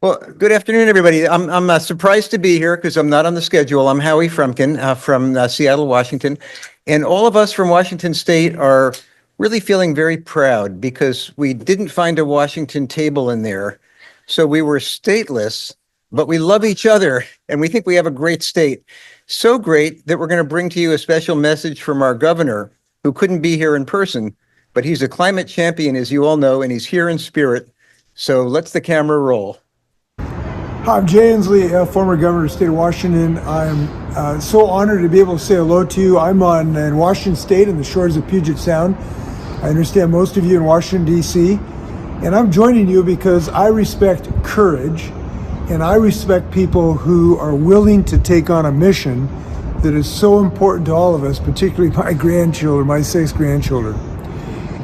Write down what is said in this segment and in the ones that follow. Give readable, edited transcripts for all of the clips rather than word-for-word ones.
Well, good afternoon, everybody. I'm surprised to be here because I'm not on the schedule. I'm Howie Frumkin from Seattle, Washington. And all of us from Washington State are really feeling very proud because we didn't find a Washington table in there. So we were stateless, but we love each other and we think we have a great state. So great that we're going to bring to you a special message from our governor who couldn't be here in person, but he's a climate champion, as you all know, and he's here in spirit. So let's the camera roll. Hi, I'm Jay Inslee, former governor of the state of Washington. I'm so honored to be able to say hello to you. I'm in Washington State in the shores of Puget Sound. I understand most of you in Washington, D.C. And I'm joining you because I respect courage and I respect people who are willing to take on a mission that is so important to all of us, particularly my grandchildren, my 6 grandchildren.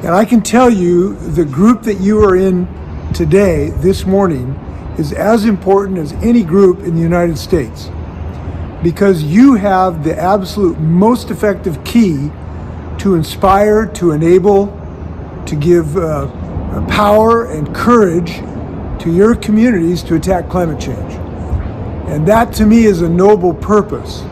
And I can tell you the group that you are in today, this morning, is as important as any group in the United States because you have the absolute most effective key to inspire, to enable, to give power and courage to your communities to attack climate change. And that to me is a noble purpose.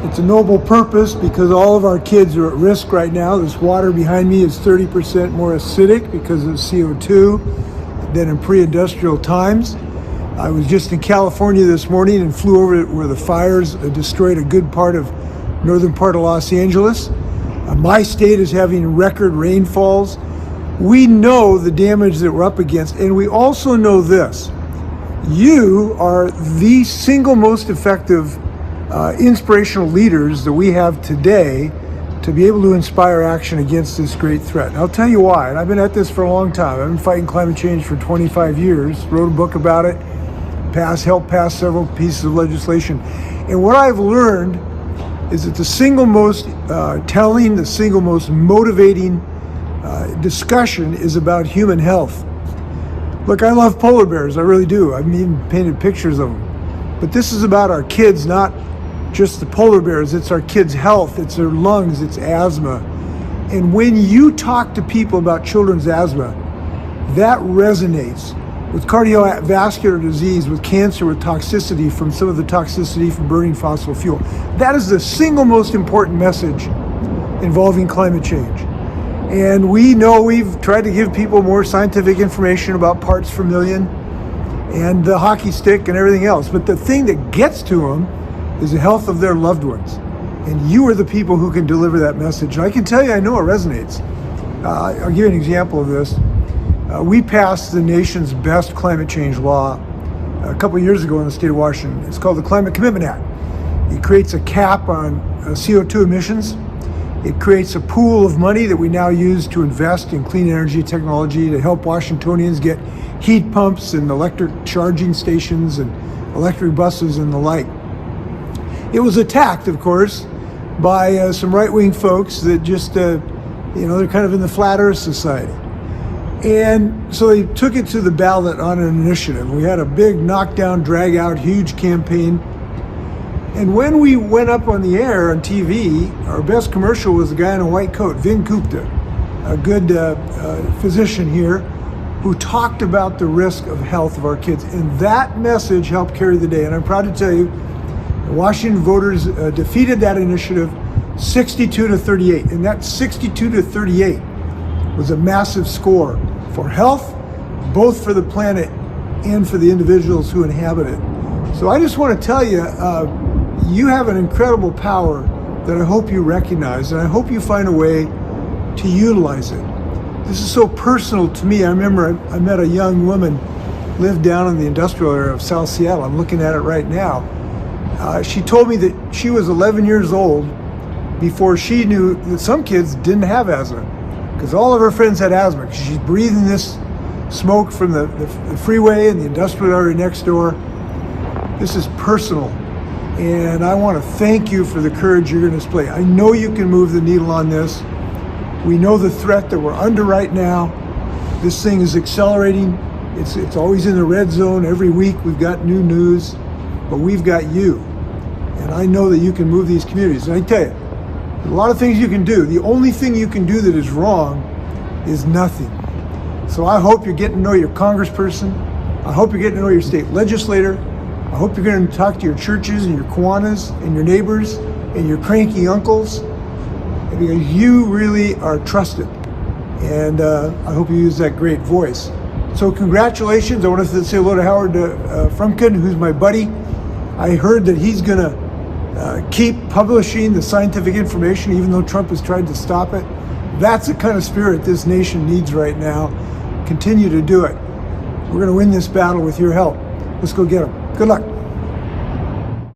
It's a noble purpose because all of our kids are at risk right now. This water behind me is 30% more acidic because of CO2 than in pre-industrial times. I was just in California this morning and flew over where the fires destroyed a good part of northern part of Los Angeles. My state is having record rainfalls. We know the damage that we're up against, and we also know this. You are the single most effective inspirational leaders that we have today to be able to inspire action against this great threat. And I'll tell you why, and I've been at this for a long time. I've been fighting climate change for 25 years, wrote a book about it, helped pass several pieces of legislation. And what I've learned is that the single most telling, the single most motivating discussion is about human health. Look, I love polar bears, I really do. I've even painted pictures of them. But this is about our kids, not just the polar bears. It's our kids' health, it's their lungs, it's asthma. And when you talk to people about children's asthma, that resonates with cardiovascular disease, with cancer, with toxicity from some of the toxicity from burning fossil fuel. That is the single most important message involving climate change. And we know we've tried to give people more scientific information about parts per million and the hockey stick and everything else. But the thing that gets to them is the health of their loved ones. And you are the people who can deliver that message. And I can tell you, I know it resonates. I'll give you an example of this. We passed the nation's best climate change law a couple of years ago in the state of Washington. It's called the Climate Commitment Act. It creates a cap on CO2 emissions. It creates a pool of money that we now use to invest in clean energy technology to help Washingtonians get heat pumps and electric charging stations and electric buses and the like. It was attacked, of course, by some right-wing folks that just, they're kind of in the Flat Earth Society. And so they took it to the ballot on an initiative. We had a big knockdown, drag out, huge campaign. And when we went up on the air on TV, our best commercial was the guy in a white coat, Vin Gupta, a good physician here, who talked about the risk of health of our kids. And that message helped carry the day. And I'm proud to tell you, the Washington voters defeated that initiative 62 to 38. And that 62 to 38 was a massive score for health, both for the planet and for the individuals who inhabit it. So I just want to tell you, you have an incredible power that I hope you recognize, and I hope you find a way to utilize it. This is so personal to me. I remember I met a young woman, lived down in the industrial area of South Seattle. I'm looking at it right now. She told me that she was 11 years old before she knew that some kids didn't have asthma, because all of her friends had asthma, because she's breathing this smoke from the freeway and the industrial area next door. This is personal, and I want to thank you for the courage you're going to display. I know you can move the needle on this. We know the threat that we're under right now. This thing is accelerating. It's always in the red zone. Every week we've got new news, but we've got you. And I know that you can move these communities. And I tell you, there's a lot of things you can do. The only thing you can do that is wrong is nothing. So I hope you're getting to know your congressperson. I hope you're getting to know your state legislator. I hope you're going to talk to your churches and your Kiwanis and your neighbors and your cranky uncles, because you really are trusted. And I hope you use that great voice. So congratulations. I want to say hello to Howard Frumkin, who's my buddy. I heard that he's going to keep publishing the scientific information, even though Trump has tried to stop it. That's the kind of spirit this nation needs right now. Continue to do it. We're going to win this battle with your help. Let's go get them. Good luck.